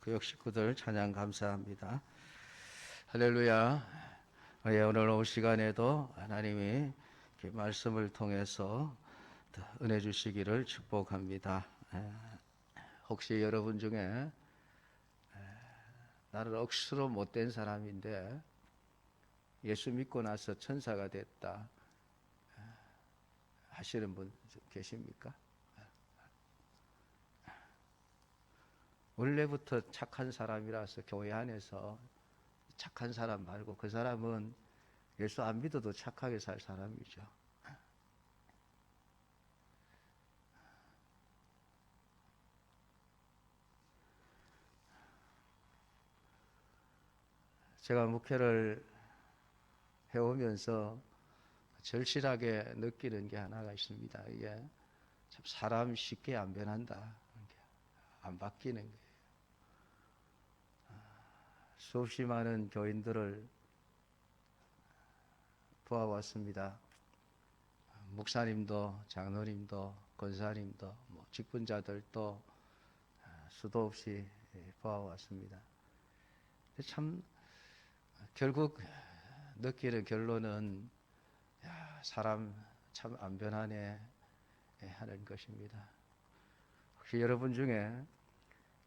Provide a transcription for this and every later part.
교육 식구들 찬양 감사합니다. 할렐루야. 예, 오늘 오후 시간에도 하나님이 이렇게 말씀을 통해서 은혜 주시기를 축복합니다. 혹시 여러분 중에 나는 억수로 못된 사람인데 예수 믿고 나서 천사가 됐다 하시는 분 계십니까? 원래부터 착한 사람이라서 교회 안에서 착한 사람 말고 그 사람은 예수 안 믿어도 착하게 살 사람이죠. 제가 목회를 해오면서 절실하게 느끼는 게 하나가 있습니다. 이게 참 사람 쉽게 안 변한다. 안 바뀌는 거예요. 수없이 많은 교인들을 보아왔습니다. 목사님도 장로님도 권사님도 직분자들도 수도 없이 보아왔습니다. 참 결국 느끼는 결론은 사람 참 안 변하네 하는 것입니다. 혹시 여러분 중에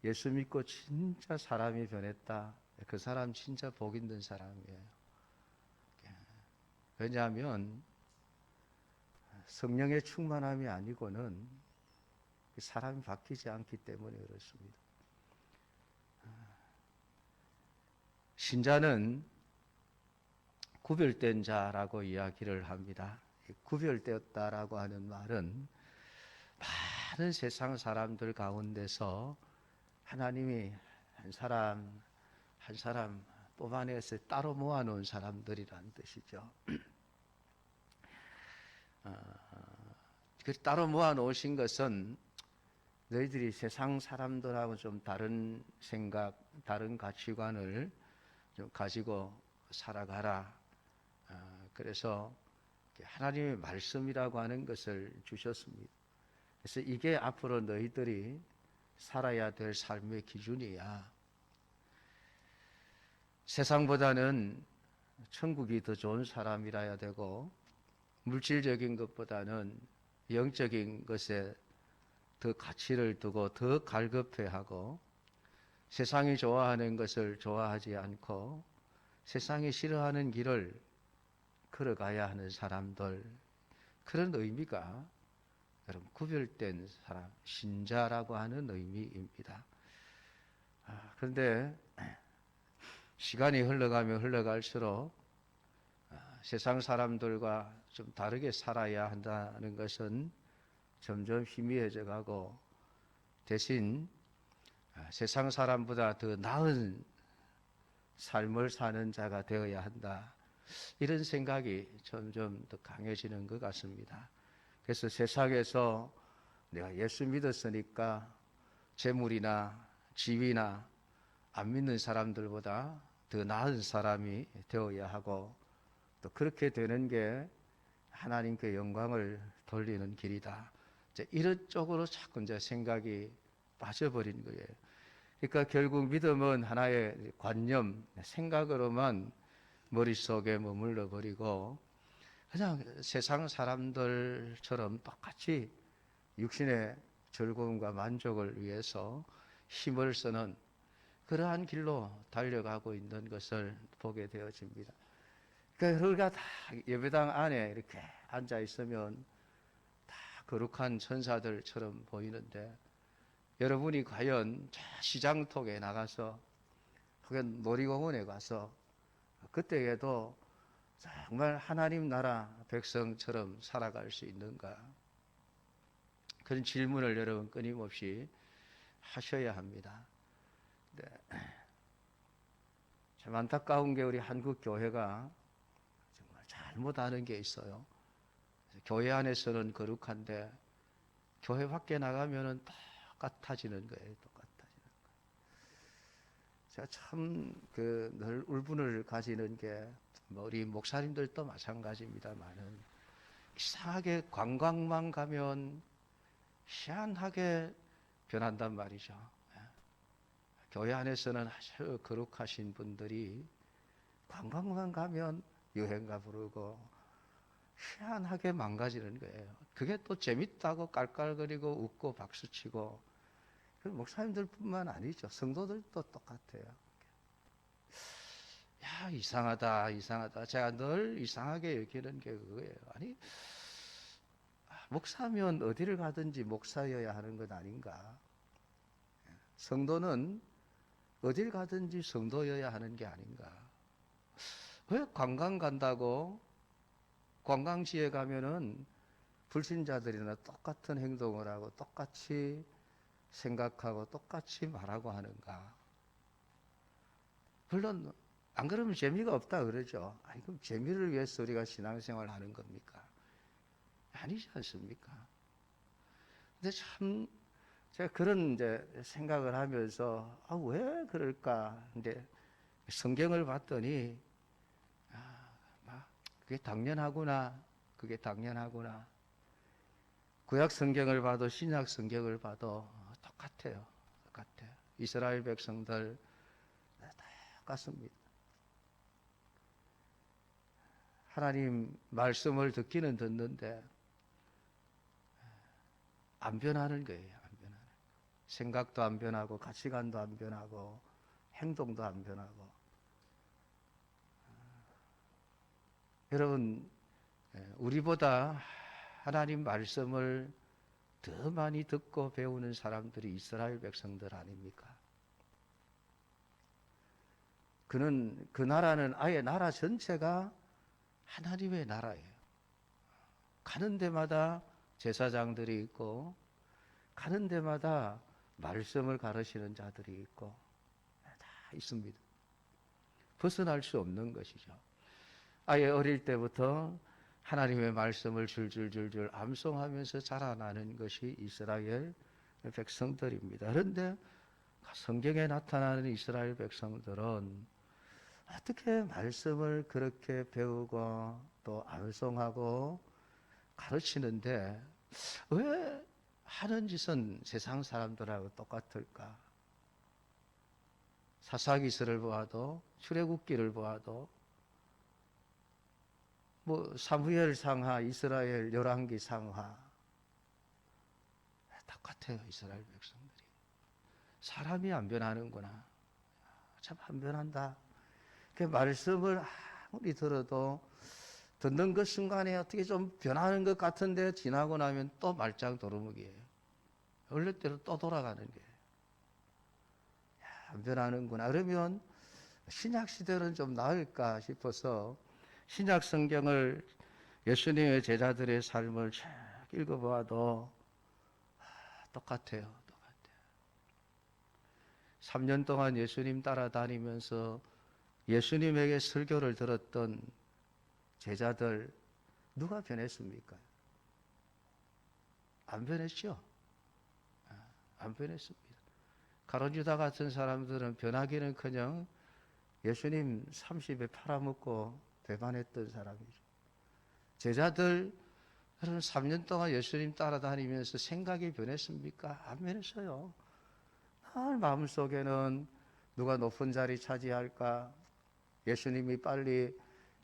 예수 믿고 진짜 사람이 변했다, 그 사람 진짜 복 있는 사람이에요. 왜냐하면 성령의 충만함이 아니고는 사람이 바뀌지 않기 때문에 그렇습니다. 신자는 구별된 자라고 이야기를 합니다. 구별되었다라고 하는 말은 많은 세상 사람들 가운데서 하나님이 한 사람 한 사람 뽑아내서 따로 모아놓은 사람들이란 뜻이죠. 따로 모아놓으신 것은 너희들이 세상 사람들하고 좀 다른 생각, 다른 가치관을 좀 가지고 살아가라. 그래서 하나님의 말씀이라고 하는 것을 주셨습니다. 그래서 이게 앞으로 너희들이 살아야 될 삶의 기준이야. 세상보다는 천국이 더 좋은 사람이라야 되고, 물질적인 것보다는 영적인 것에 더 가치를 두고 더 갈급해하고, 세상이 좋아하는 것을 좋아하지 않고 세상이 싫어하는 길을 걸어가야 하는 사람들, 그런 의미가 여러분 구별된 사람, 신자라고 하는 의미입니다. 그런데 시간이 흘러가면 흘러갈수록 세상 사람들과 좀 다르게 살아야 한다는 것은 점점 희미해져 가고, 대신 세상 사람보다 더 나은 삶을 사는 자가 되어야 한다, 이런 생각이 점점 더 강해지는 것 같습니다. 그래서 세상에서 내가 예수 믿었으니까 재물이나 지위나 안 믿는 사람들보다 더 나은 사람이 되어야 하고, 또 그렇게 되는 게 하나님께 영광을 돌리는 길이다, 이런 쪽으로 자꾸 이제 생각이 빠져버린 거예요. 그러니까 결국 믿음은 하나의 관념, 생각으로만 머릿속에 머물러 버리고 그냥 세상 사람들처럼 똑같이 육신의 즐거움과 만족을 위해서 힘을 쓰는 그러한 길로 달려가고 있는 것을 보게 되어집니다. 그러니까 우리가 다 예배당 안에 이렇게 앉아 있으면 다 거룩한 천사들처럼 보이는데, 여러분이 과연 시장통에 나가서 혹은 놀이공원에 가서 그때에도 정말 하나님 나라 백성처럼 살아갈 수 있는가? 그런 질문을 여러분 끊임없이 하셔야 합니다. 네. 참 안타까운 게 우리 한국 교회가 정말 잘못하는 게 있어요. 교회 안에서는 거룩한데 교회 밖에 나가면은 똑같아지는 거예요. 똑같아지는 거예요. 제가 참 늘 울분을 가지는 게 우리 목사님들도 마찬가지입니다만은, 이상하게 관광만 가면 희한하게 변한단 말이죠. 교회 안에서는 아주 거룩하신 분들이 관광만 가면 유행가 부르고 희한하게 망가지는 거예요. 그게 또 재밌다고 깔깔거리고 웃고 박수치고, 목사님들뿐만 아니죠. 성도들도 똑같아요. 야, 이상하다, 이상하다. 제가 늘 이상하게 여기는 게 그거예요. 아니, 목사면 어디를 가든지 목사여야 하는 것 아닌가? 성도는 어딜 가든지 성도여야 하는 게 아닌가? 왜 관광 간다고 관광지에 가면은 불신자들이나 똑같은 행동을 하고 똑같이 생각하고 똑같이 말하고 하는가? 물론 안 그러면 재미가 없다 그러죠. 아니, 그럼 재미를 위해서 우리가 신앙생활을 하는 겁니까? 아니지 않습니까? 근데 참 제가 그런 이제 생각을 하면서 왜 그럴까? 근데 성경을 봤더니 그게 당연하구나. 그게 당연하구나. 구약 성경을 봐도 신약 성경을 봐도 똑같아요. 똑같아요. 이스라엘 백성들 똑같습니다. 하나님 말씀을 듣기는 듣는데 안 변하는 거예요. 안 변하는. 생각도 안 변하고 가치관도 안 변하고 행동도 안 변하고. 여러분, 우리보다 하나님 말씀을 더 많이 듣고 배우는 사람들이 이스라엘 백성들 아닙니까? 그 나라는 아예 나라 전체가 하나님의 나라예요. 가는 데마다 제사장들이 있고, 가는 데마다 말씀을 가르치는 자들이 있고, 다 있습니다. 벗어날 수 없는 것이죠. 아예 어릴 때부터 하나님의 말씀을 줄줄줄줄 암송하면서 자라나는 것이 이스라엘 백성들입니다. 그런데 성경에 나타나는 이스라엘 백성들은 어떻게 말씀을 그렇게 배우고 또 암송하고 가르치는데 왜 하는 짓은 세상 사람들하고 똑같을까? 사사기서를 보아도 출애굽기를 보아도 사무엘 상하, 이스라엘 열왕기 상하 똑같아요. 이스라엘 백성들이. 사람이 안 변하는구나. 참 안 변한다. 그 말씀을 아무리 들어도 듣는 그 순간에 어떻게 좀 변하는 것 같은데 지나고 나면 또 말짱 도루묵이에요. 원래대로 또 돌아가는 게. 안 변하는구나. 그러면 신약 시대는 좀 나을까 싶어서 신약 성경을 예수님의 제자들의 삶을 쭉 읽어봐도 똑같아요. 똑같아요. 3년 동안 예수님 따라다니면서 예수님에게 설교를 들었던 제자들 누가 변했습니까? 안 변했죠? 안 변했습니다. 가룟 유다 같은 사람들은 변하기는커녕 예수님 30에 팔아먹고 배반했던 사람이죠. 제자들 3년 동안 예수님 따라다니면서 생각이 변했습니까? 안 변했어요. 늘 마음속에는 누가 높은 자리 차지할까? 예수님이 빨리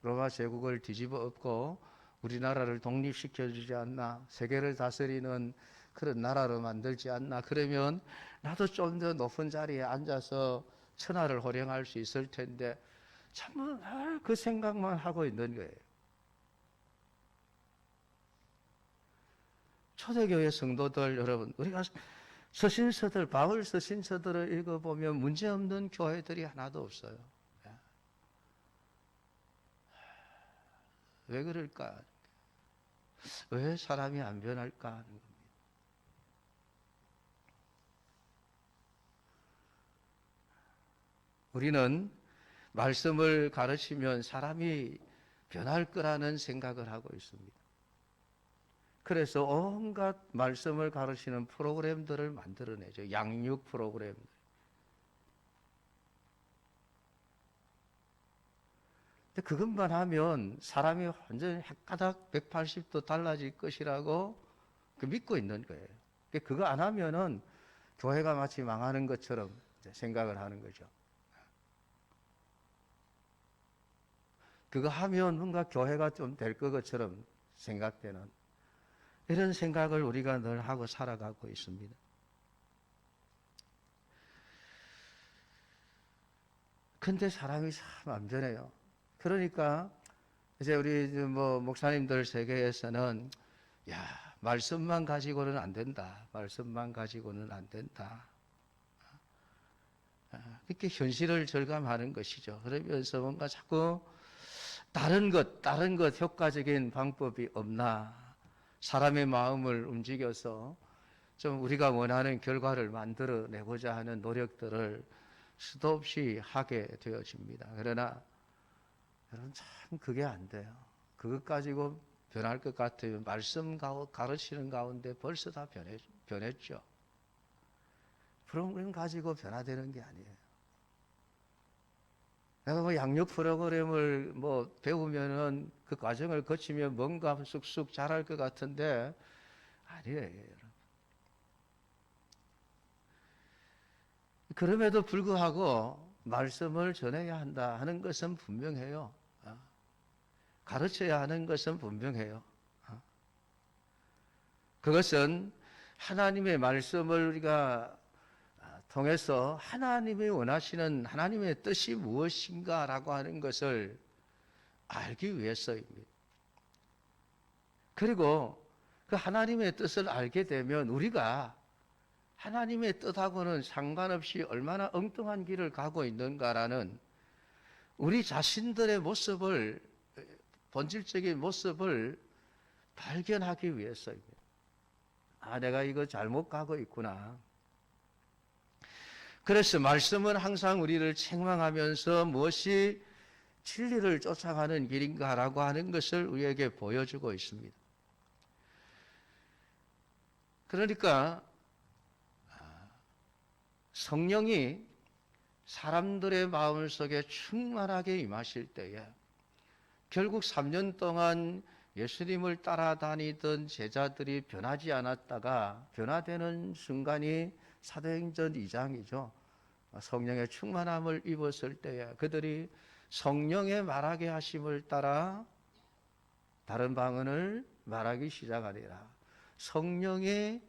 로마 제국을 뒤집어 엎고 우리나라를 독립시켜주지 않나? 세계를 다스리는 그런 나라로 만들지 않나? 그러면 나도 좀 더 높은 자리에 앉아서 천하를 호령할 수 있을 텐데 참 그 생각만 하고 있는 거예요. 초대교회 성도들 여러분, 우리가 서신서들, 바울 서신서들을 읽어보면 문제없는 교회들이 하나도 없어요. 왜 그럴까? 왜 사람이 안 변할까 하는 겁니다. 우리는 말씀을 가르치면 사람이 변할 거라는 생각을 하고 있습니다. 그래서 온갖 말씀을 가르치는 프로그램들을 만들어내죠. 양육 프로그램들. 근데 그것만 하면 사람이 완전히 헷가닥 180도 달라질 것이라고 믿고 있는 거예요. 그거 안 하면은 교회가 마치 망하는 것처럼 생각을 하는 거죠. 그거 하면 뭔가 교회가 좀 될 것처럼 생각되는 이런 생각을 우리가 늘 하고 살아가고 있습니다. 근데 사람이 참 안 변해요. 그러니까 이제 우리 목사님들 세계에서는 말씀만 가지고는 안 된다. 말씀만 가지고는 안 된다. 이렇게 현실을 절감하는 것이죠. 그러면서 뭔가 자꾸 다른 것 효과적인 방법이 없나. 사람의 마음을 움직여서 좀 우리가 원하는 결과를 만들어내고자 하는 노력들을 수도 없이 하게 되어집니다. 그러나 여러분 참 그게 안 돼요. 그것 가지고 변할 것 같으면 말씀 가르치는 가운데 벌써 다 변했죠. 프로그램 가지고 변화되는 게 아니에요. 내가 양육 프로그램을 배우면은 그 과정을 거치면 뭔가 쑥쑥 자랄 것 같은데 아니에요, 여러분. 그럼에도 불구하고 말씀을 전해야 한다 하는 것은 분명해요. 가르쳐야 하는 것은 분명해요. 그것은 하나님의 말씀을 우리가 통해서 하나님이 원하시는 하나님의 뜻이 무엇인가라고 하는 것을 알기 위해서입니다. 그리고 그 하나님의 뜻을 알게 되면 우리가 하나님의 뜻하고는 상관없이 얼마나 엉뚱한 길을 가고 있는가라는 우리 자신들의 모습을, 본질적인 모습을 발견하기 위해서입니다. 내가 이거 잘못 가고 있구나. 그래서 말씀은 항상 우리를 책망하면서 무엇이 진리를 쫓아가는 길인가라고 하는 것을 우리에게 보여주고 있습니다. 그러니까 성령이 사람들의 마음 속에 충만하게 임하실 때에 결국 3년 동안 예수님을 따라다니던 제자들이 변하지 않았다가 변화되는 순간이 사도행전 2장이죠. 성령의 충만함을 입었을 때에 그들이 성령의 말하게 하심을 따라 다른 방언을 말하기 시작하니라. 성령의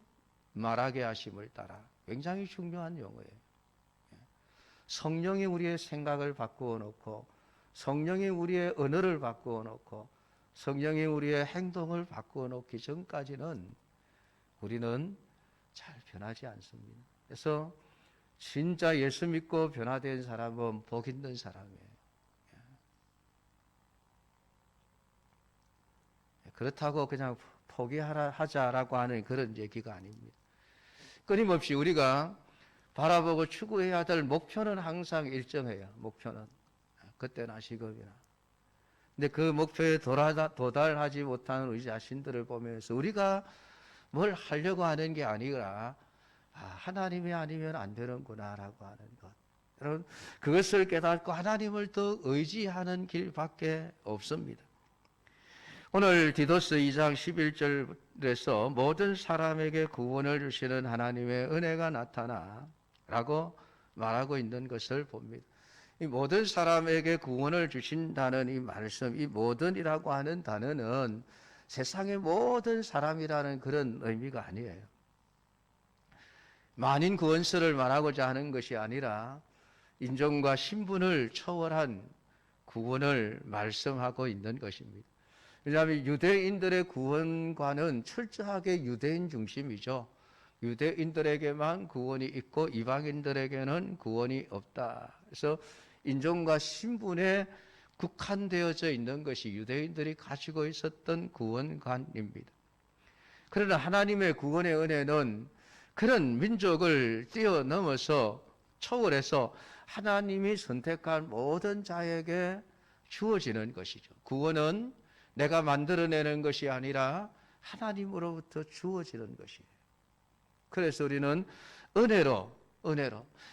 말하게 하심을 따라. 굉장히 중요한 용어예요. 성령이 우리의 생각을 바꾸어 놓고 성령이 우리의 언어를 바꾸어 놓고 성령이 우리의 행동을 바꾸어 놓기 전까지는 우리는 잘 변하지 않습니다. 그래서 진짜 예수 믿고 변화된 사람은 복 있는 사람이에요. 그렇다고 그냥 포기하자라고 하는 그런 얘기가 아닙니다. 끊임없이 우리가 바라보고 추구해야 될 목표는 항상 일정해요. 목표는 그때나 시급이나. 근데 그 목표에 도달하지 못하는 우리 자신들을 보면서 우리가 뭘 하려고 하는 게 아니라 하나님이 아니면 안 되는구나라고 하는 것. 여러분 그것을 깨닫고 하나님을 더 의지하는 길밖에 없습니다. 오늘 디도스 2장 11절에서 모든 사람에게 구원을 주시는 하나님의 은혜가 나타나 라고 말하고 있는 것을 봅니다. 이 모든 사람에게 구원을 주신다는 이 말씀, 이 모든이라고 하는 단어는 세상의 모든 사람이라는 그런 의미가 아니에요. 만인 구원서를 말하고자 하는 것이 아니라 인종과 신분을 초월한 구원을 말씀하고 있는 것입니다. 왜냐하면 유대인들의 구원관은 철저하게 유대인 중심이죠. 유대인들에게만 구원이 있고 이방인들에게는 구원이 없다. 그래서 인종과 신분에 국한되어져 있는 것이 유대인들이 가지고 있었던 구원관입니다. 그러나 하나님의 구원의 은혜는 그런 민족을 뛰어넘어서 초월해서 하나님이 선택한 모든 자에게 주어지는 것이죠. 구원은 내가 만들어내는 것이 아니라 하나님으로부터 주어지는 것이에요. 그래서 우리는 은혜로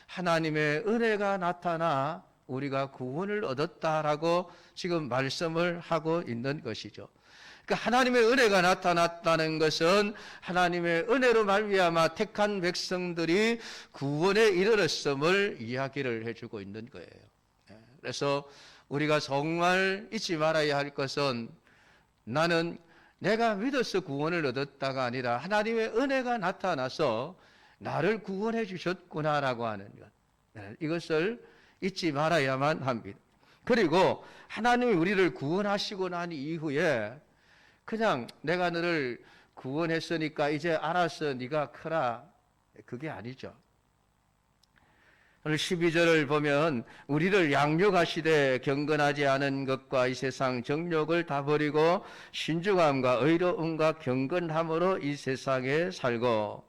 하나님의 은혜가 나타나 우리가 구원을 얻었다라고 지금 말씀을 하고 있는 것이죠. 그러니까 하나님의 은혜가 나타났다는 것은 하나님의 은혜로 말미암아 택한 백성들이 구원에 이르렀음을 이야기를 해주고 있는 거예요. 그래서 우리가 정말 잊지 말아야 할 것은 나는 내가 믿어서 구원을 얻었다가 아니라 하나님의 은혜가 나타나서 나를 구원해 주셨구나라고 하는 것. 이것을 잊지 말아야만 합니다. 그리고 하나님이 우리를 구원하시고 난 이후에 그냥 내가 너를 구원했으니까 이제 알아서 네가 크라, 그게 아니죠. 오늘 12절을 보면 우리를 양육하시되 경건하지 않은 것과 이 세상 정욕을 다 버리고 신중함과 의로움과 경건함으로 이 세상에 살고,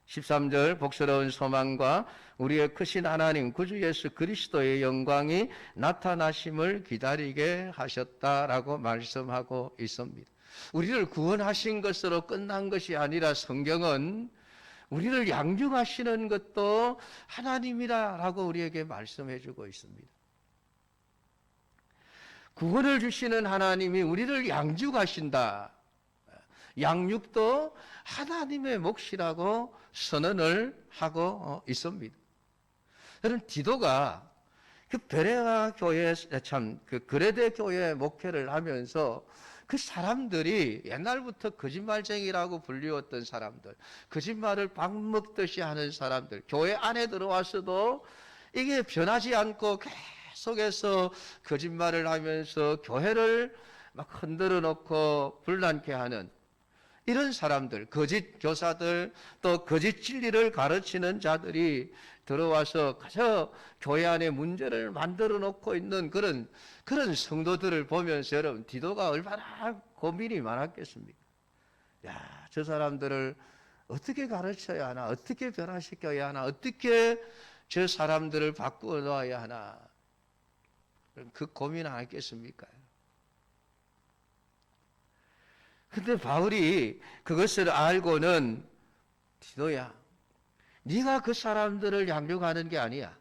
13절 복스러운 소망과 우리의 크신 하나님 구주 예수 그리스도의 영광이 나타나심을 기다리게 하셨다라고 말씀하고 있습니다. 우리를 구원하신 것으로 끝난 것이 아니라 성경은 우리를 양육하시는 것도 하나님이라고 우리에게 말씀해 주고 있습니다. 구원을 주시는 하나님이 우리를 양육하신다. 양육도 하나님의 몫이라고 선언을 하고 있습니다. 여러분, 디도가 그 베레아 교회, 그 그레데 교회 목회를 하면서 그 사람들이 옛날부터 거짓말쟁이라고 불리웠던 사람들, 거짓말을 밥 먹듯이 하는 사람들, 교회 안에 들어와서도 이게 변하지 않고 계속해서 거짓말을 하면서 교회를 막 흔들어 놓고 불난케 하는 이런 사람들, 거짓 교사들, 또 거짓 진리를 가르치는 자들이 들어와서 그저 교회 안에 문제를 만들어 놓고 있는 그런 성도들을 보면서 여러분, 디도가 얼마나 고민이 많았겠습니까? 야, 저 사람들을 어떻게 가르쳐야 하나, 어떻게 변화시켜야 하나, 어떻게 저 사람들을 바꾸어 놓아야 하나, 그 고민 안 했겠습니까? 근데 바울이 그것을 알고는 디도야, 네가 그 사람들을 양육하는 게 아니야.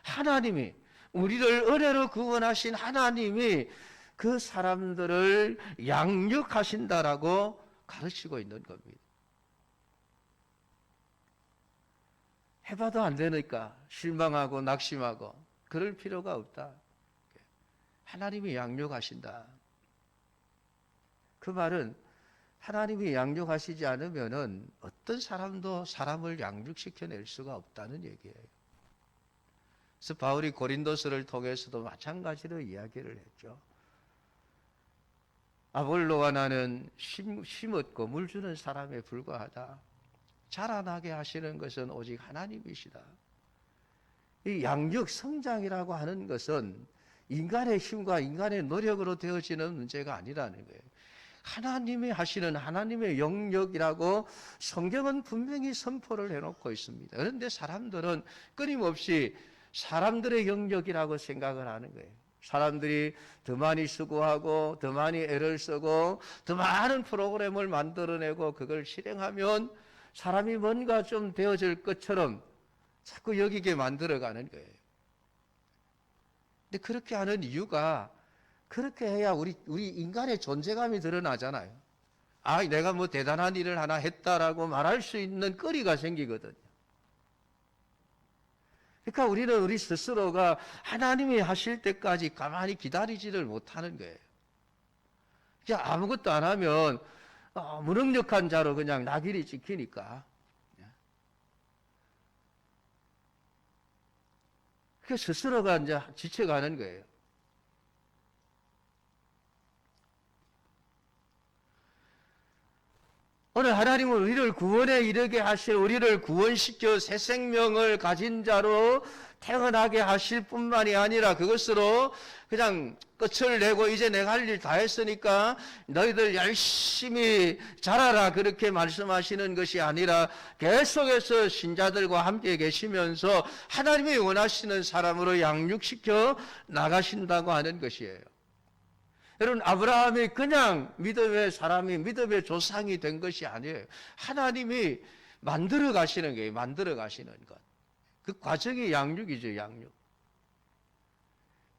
하나님이, 우리를 은혜로 구원하신 하나님이 그 사람들을 양육하신다라고 가르치고 있는 겁니다. 해봐도 안 되니까 실망하고 낙심하고 그럴 필요가 없다. 하나님이 양육하신다. 그 말은 하나님이 양육하시지 않으면은 어떤 사람도 사람을 양육시켜낼 수가 없다는 얘기예요. 그래서 바울이 고린도서를 통해서도 마찬가지로 이야기를 했죠. 아볼로와 나는 심었고 물 주는 사람에 불과하다. 자라나게 하시는 것은 오직 하나님이시다. 이 양육, 성장이라고 하는 것은 인간의 힘과 인간의 노력으로 되어지는 문제가 아니라는 거예요. 하나님이 하시는 하나님의 영역이라고 성경은 분명히 선포를 해놓고 있습니다. 그런데 사람들은 끊임없이 사람들의 영역이라고 생각을 하는 거예요. 사람들이 더 많이 수고하고 더 많이 애를 쓰고 더 많은 프로그램을 만들어내고 그걸 실행하면 사람이 뭔가 좀 되어질 것처럼 자꾸 여기게 만들어가는 거예요. 근데 그렇게 하는 이유가, 그렇게 해야 우리 인간의 존재감이 드러나잖아요. 아, 내가 뭐 대단한 일을 하나 했다라고 말할 수 있는 거리가 생기거든요. 그러니까 우리는 우리 스스로가 하나님이 하실 때까지 가만히 기다리지를 못하는 거예요. 그냥 아무것도 안 하면 무능력한 자로 그냥 나길이 찍히니까. 그 스스로가 이제 지쳐가는 거예요. 오늘 하나님은 우리를 구원에 이르게 하실, 우리를 구원시켜 새 생명을 가진 자로 태어나게 하실 뿐만이 아니라 그것으로 그냥 끝을 내고 이제 내가 할 일 다 했으니까 너희들 열심히 자라라, 그렇게 말씀하시는 것이 아니라 계속해서 신자들과 함께 계시면서 하나님이 원하시는 사람으로 양육시켜 나가신다고 하는 것이에요. 여러분, 아브라함이 그냥 믿음의 사람이, 믿음의 조상이 된 것이 아니에요. 하나님이 만들어 가시는 거예요. 만들어 가시는 것. 그 과정이 양육이죠, 양육.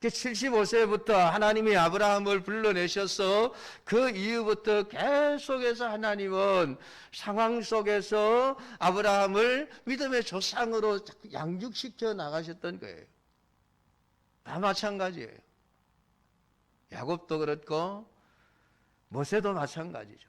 75세부터 하나님이 아브라함을 불러내셔서 그 이후부터 계속해서 하나님은 상황 속에서 아브라함을 믿음의 조상으로 양육시켜 나가셨던 거예요. 다 마찬가지예요. 야곱도 그렇고 모세도 마찬가지죠.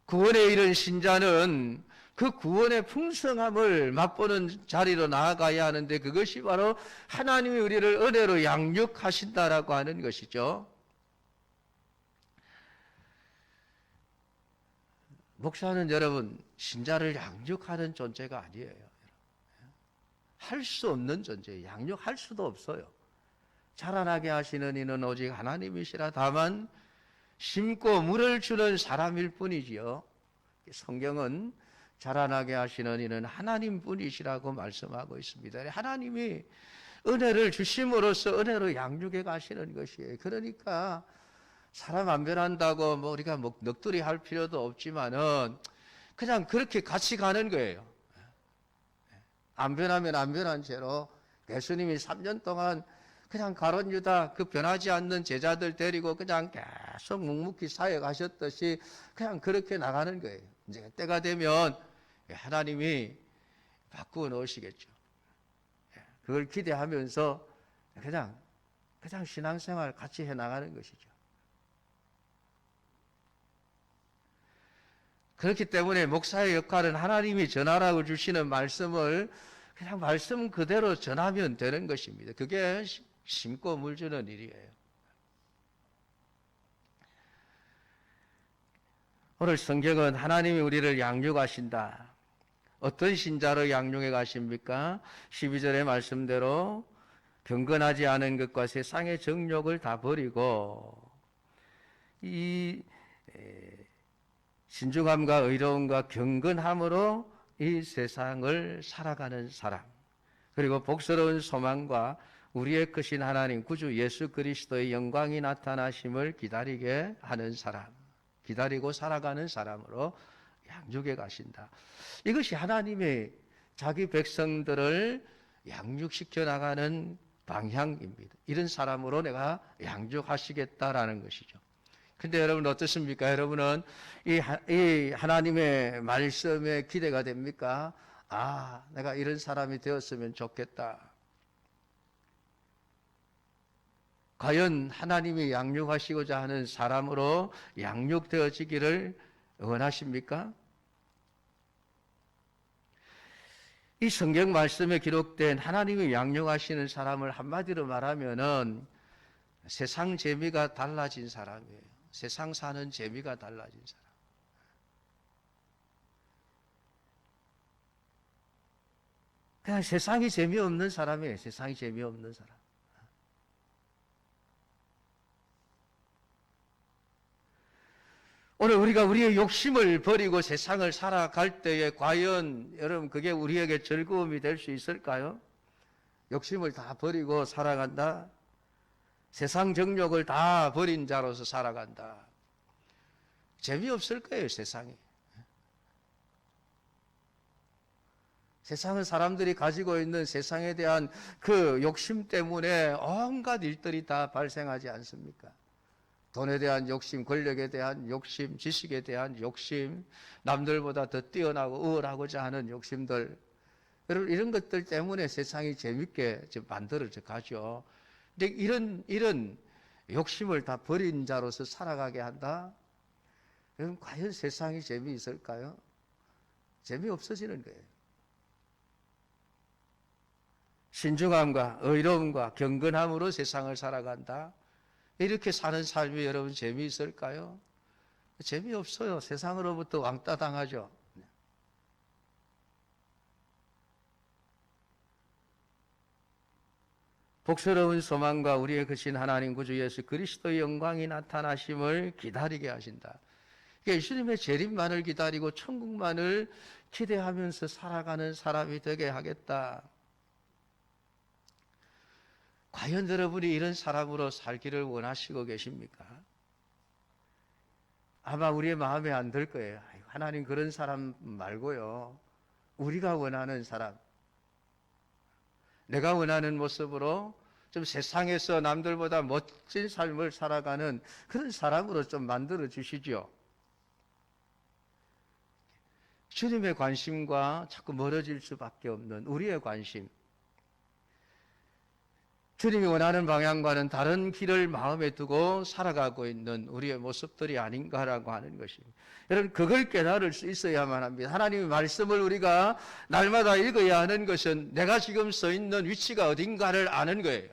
구원에 이른 신자는 그 구원의 풍성함을 맛보는 자리로 나아가야 하는데, 그것이 바로 하나님이 우리를 은혜로 양육하신다라고 하는 것이죠. 목사는 여러분, 신자를 양육하는 존재가 아니에요. 할 수 없는 존재예요. 양육할 수도 없어요. 자라나게 하시는 이는 오직 하나님이시라. 다만 심고 물을 주는 사람일 뿐이지요. 성경은 자라나게 하시는 이는 하나님뿐이시라고 말씀하고 있습니다. 하나님이 은혜를 주심으로써 은혜로 양육해 가시는 것이에요. 그러니까 사람 안 변한다고 뭐 우리가 뭐 넋두리 할 필요도 없지만은 그냥 그렇게 같이 가는 거예요. 안 변하면 안 변한 채로 예수님이 3년 동안 그냥 가룟 유다 그 변하지 않는 제자들 데리고 그냥 계속 묵묵히 사역 하셨듯이 그냥 그렇게 나가는 거예요. 이제 때가 되면 하나님이 바꾸어 놓으시겠죠. 그걸 기대하면서 그냥 신앙생활 같이 해 나가는 것이죠. 그렇기 때문에 목사의 역할은 하나님이 전하라고 주시는 말씀을 그냥 말씀 그대로 전하면 되는 것입니다. 그게 심고 물 주는 일이에요. 오늘 성경은 하나님이 우리를 양육하신다. 어떤 신자로 양육해 가십니까? 12절의 말씀대로 경건하지 않은 것과 세상의 정욕을 다 버리고 이 신중함과 의로움과 경건함으로 이 세상을 살아가는 사람, 그리고 복스러운 소망과 우리의 크신 하나님 구주 예수 그리스도의 영광이 나타나심을 기다리게 하는 사람, 기다리고 살아가는 사람으로 양육해 가신다. 이것이 하나님의 자기 백성들을 양육시켜 나가는 방향입니다. 이런 사람으로 내가 양육하시겠다라는 것이죠. 근데 여러분 어떻습니까? 여러분은 이 하나님의 말씀에 기대가 됩니까? 아, 내가 이런 사람이 되었으면 좋겠다. 과연 하나님이 양육하시고자 하는 사람으로 양육되어지기를 원하십니까? 이 성경 말씀에 기록된 하나님이 양육하시는 사람을 한마디로 말하면은 세상 재미가 달라진 사람이에요. 세상 사는 재미가 달라진 사람. 그냥 세상이 재미없는 사람이에요. 세상이 재미없는 사람. 오늘 우리가 우리의 욕심을 버리고 세상을 살아갈 때에 과연 여러분 그게 우리에게 즐거움이 될 수 있을까요? 욕심을 다 버리고 살아간다. 세상 정욕을 다 버린 자로서 살아간다. 재미없을 거예요, 세상이. 세상은 사람들이 가지고 있는 세상에 대한 그 욕심 때문에 온갖 일들이 다 발생하지 않습니까? 돈에 대한 욕심, 권력에 대한 욕심, 지식에 대한 욕심, 남들보다 더 뛰어나고 우월하고자 하는 욕심들. 여러분, 이런 것들 때문에 세상이 재밌게 만들어져 가죠. 근데 이런 욕심을 다 버린 자로서 살아가게 한다? 여러분, 과연 세상이 재미있을까요? 재미없어지는 거예요. 신중함과 의로움과 경건함으로 세상을 살아간다? 이렇게 사는 삶이 여러분 재미있을까요? 재미없어요. 세상으로부터 왕따 당하죠. 복스러운 소망과 우리의 크신 하나님 구주 예수 그리스도의 영광이 나타나심을 기다리게 하신다. 예수님의 재림만을 기다리고 천국만을 기대하면서 살아가는 사람이 되게 하겠다. 과연 여러분이 이런 사람으로 살기를 원하시고 계십니까? 아마 우리의 마음에 안 들 거예요. 하나님 그런 사람 말고요. 우리가 원하는 사람, 내가 원하는 모습으로 좀 세상에서 남들보다 멋진 삶을 살아가는 그런 사람으로 좀 만들어 주시죠. 주님의 관심과 자꾸 멀어질 수밖에 없는 우리의 관심, 주님이 원하는 방향과는 다른 길을 마음에 두고 살아가고 있는 우리의 모습들이 아닌가라고 하는 것입니다. 여러분, 그걸 깨달을 수 있어야만 합니다. 하나님의 말씀을 우리가 날마다 읽어야 하는 것은 내가 지금 서 있는 위치가 어딘가를 아는 거예요.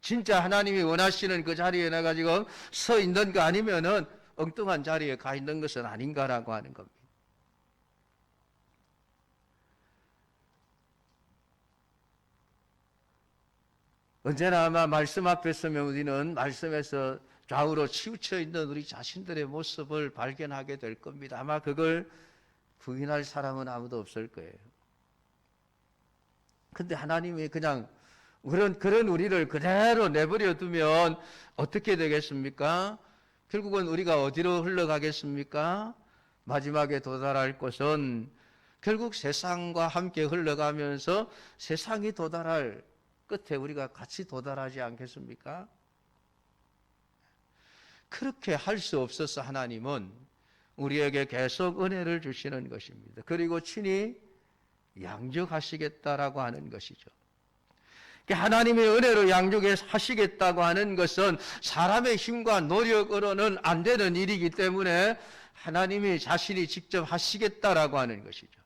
진짜 하나님이 원하시는 그 자리에 내가 지금 서 있는 거 아니면은 엉뚱한 자리에 가 있는 것은 아닌가라고 하는 겁니다. 언제나 아마 말씀 앞에 서면 우리는 말씀에서 좌우로 치우쳐 있는 우리 자신들의 모습을 발견하게 될 겁니다. 아마 그걸 부인할 사람은 아무도 없을 거예요. 근데 하나님이 그냥 그런 우리를 그대로 내버려 두면 어떻게 되겠습니까? 결국은 우리가 어디로 흘러가겠습니까? 마지막에 도달할 곳은 결국 세상과 함께 흘러가면서 세상이 도달할 끝에 우리가 같이 도달하지 않겠습니까? 그렇게 할 수 없어서 하나님은 우리에게 계속 은혜를 주시는 것입니다. 그리고 친히 양육하시겠다라고 하는 것이죠. 하나님의 은혜로 양육하시겠다고 하는 것은 사람의 힘과 노력으로는 안 되는 일이기 때문에 하나님이 자신이 직접 하시겠다라고 하는 것이죠.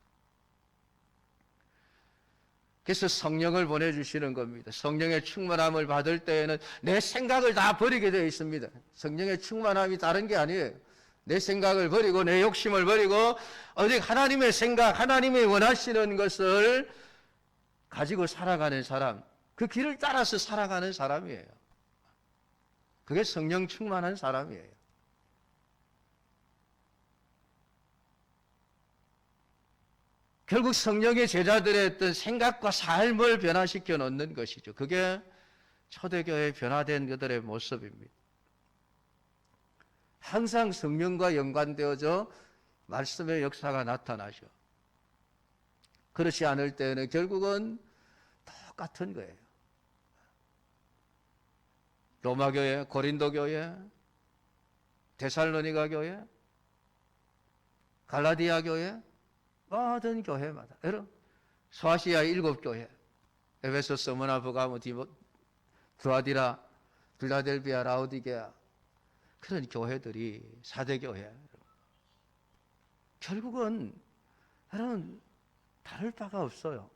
그래서 성령을 보내주시는 겁니다. 성령의 충만함을 받을 때에는 내 생각을 다 버리게 되어 있습니다. 성령의 충만함이 다른 게 아니에요. 내 생각을 버리고 내 욕심을 버리고 오직 하나님의 생각, 하나님이 원하시는 것을 가지고 살아가는 사람, 그 길을 따라서 살아가는 사람이에요. 그게 성령 충만한 사람이에요. 결국 성령의 제자들의 어떤 생각과 삶을 변화시켜 놓는 것이죠. 그게 초대교회에 변화된 그들의 모습입니다. 항상 성령과 연관되어져 말씀의 역사가 나타나죠. 그렇지 않을 때는 결국은 똑같은 거예요. 로마 교회, 고린도 교회, 데살로니가 교회, 갈라디아 교회, 모든 교회마다, 여러분, 소아시아 7교회, 에베소, 스무나, 버가모, 두아디라, 빌라델비아, 라오디게아, 그런 교회들이 4대 교회. 결국은 여러분 다를 바가 없어요.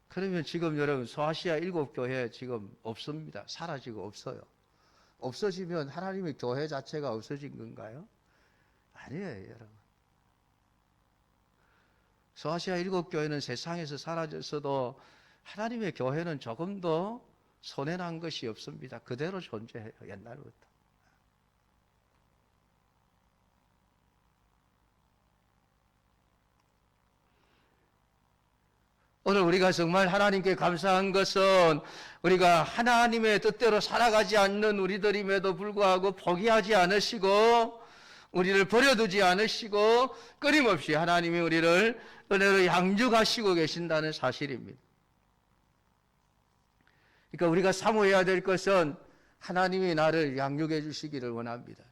그러면 지금 여러분 소아시아 7교회 지금 없습니다. 사라지고 없어요. 없어지면 하나님의 교회 자체가 없어진 건가요? 아니에요, 여러분. 소아시아 7교회는 세상에서 사라졌어도 하나님의 교회는 조금도 손해난 것이 없습니다. 그대로 존재해요, 옛날부터. 오늘 우리가 정말 하나님께 감사한 것은 우리가 하나님의 뜻대로 살아가지 않는 우리들임에도 불구하고 포기하지 않으시고 우리를 버려두지 않으시고 끊임없이 하나님이 우리를 은혜로 양육하시고 계신다는 사실입니다. 그러니까 우리가 사모해야 될 것은 하나님이 나를 양육해 주시기를 원합니다.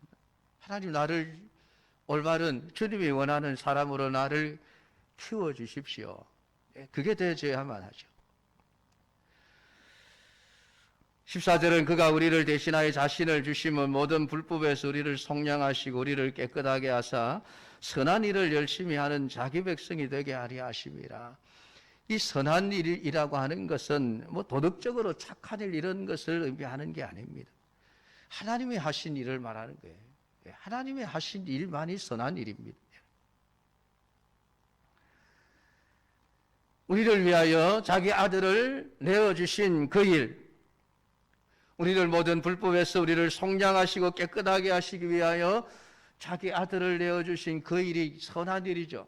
하나님 나를 올바른 주님이 원하는 사람으로 나를 키워 주십시오. 그게 되어야만 하죠. 14절은 그가 우리를 대신하여 자신을 주심은 모든 불법에서 우리를 속량하시고 우리를 깨끗하게 하사 선한 일을 열심히 하는 자기 백성이 되게 하려 하심이라. 이 선한 일이라고 하는 것은 뭐 도덕적으로 착한 일 이런 것을 의미하는 게 아닙니다. 하나님이 하신 일을 말하는 거예요. 하나님이 하신 일만이 선한 일입니다. 우리를 위하여 자기 아들을 내어주신 그 일, 우리를 모든 불법에서 우리를 속량하시고 깨끗하게 하시기 위하여 자기 아들을 내어주신 그 일이 선한 일이죠.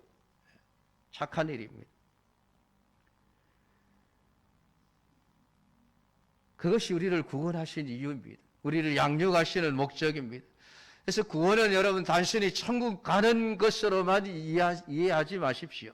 착한 일입니다. 그것이 우리를 구원하신 이유입니다. 우리를 양육하시는 목적입니다. 그래서 구원은 여러분 단순히 천국 가는 것으로만 이해하지 마십시오.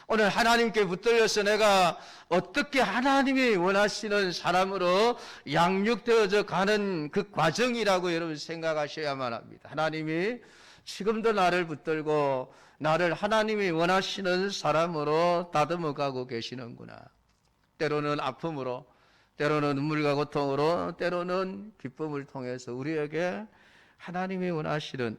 오늘 하나님께 붙들려서 내가 어떻게 하나님이 원하시는 사람으로 양육되어져 가는 그 과정이라고 여러분 생각하셔야만 합니다. 하나님이 지금도 나를 붙들고 나를 하나님이 원하시는 사람으로 다듬어 가고 계시는구나. 때로는 아픔으로, 때로는 눈물과 고통으로, 때로는 기쁨을 통해서 우리에게 하나님이 원하시는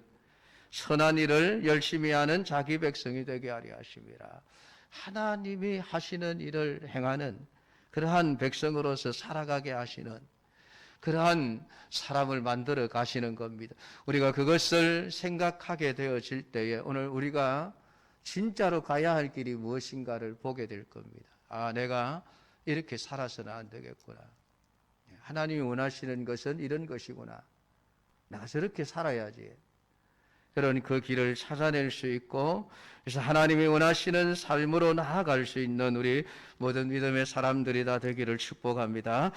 선한 일을 열심히 하는 자기 백성이 되게 하려 하심이라. 하나님이 하시는 일을 행하는 그러한 백성으로서 살아가게 하시는 그러한 사람을 만들어 가시는 겁니다. 우리가 그것을 생각하게 되어질 때에 오늘 우리가 진짜로 가야 할 길이 무엇인가를 보게 될 겁니다. 아, 내가 이렇게 살아서는 안 되겠구나. 하나님이 원하시는 것은 이런 것이구나. 내가 저렇게 살아야지. 그런 그 길을 찾아낼 수 있고, 그래서 하나님이 원하시는 삶으로 나아갈 수 있는 우리 모든 믿음의 사람들이 다 되기를 축복합니다.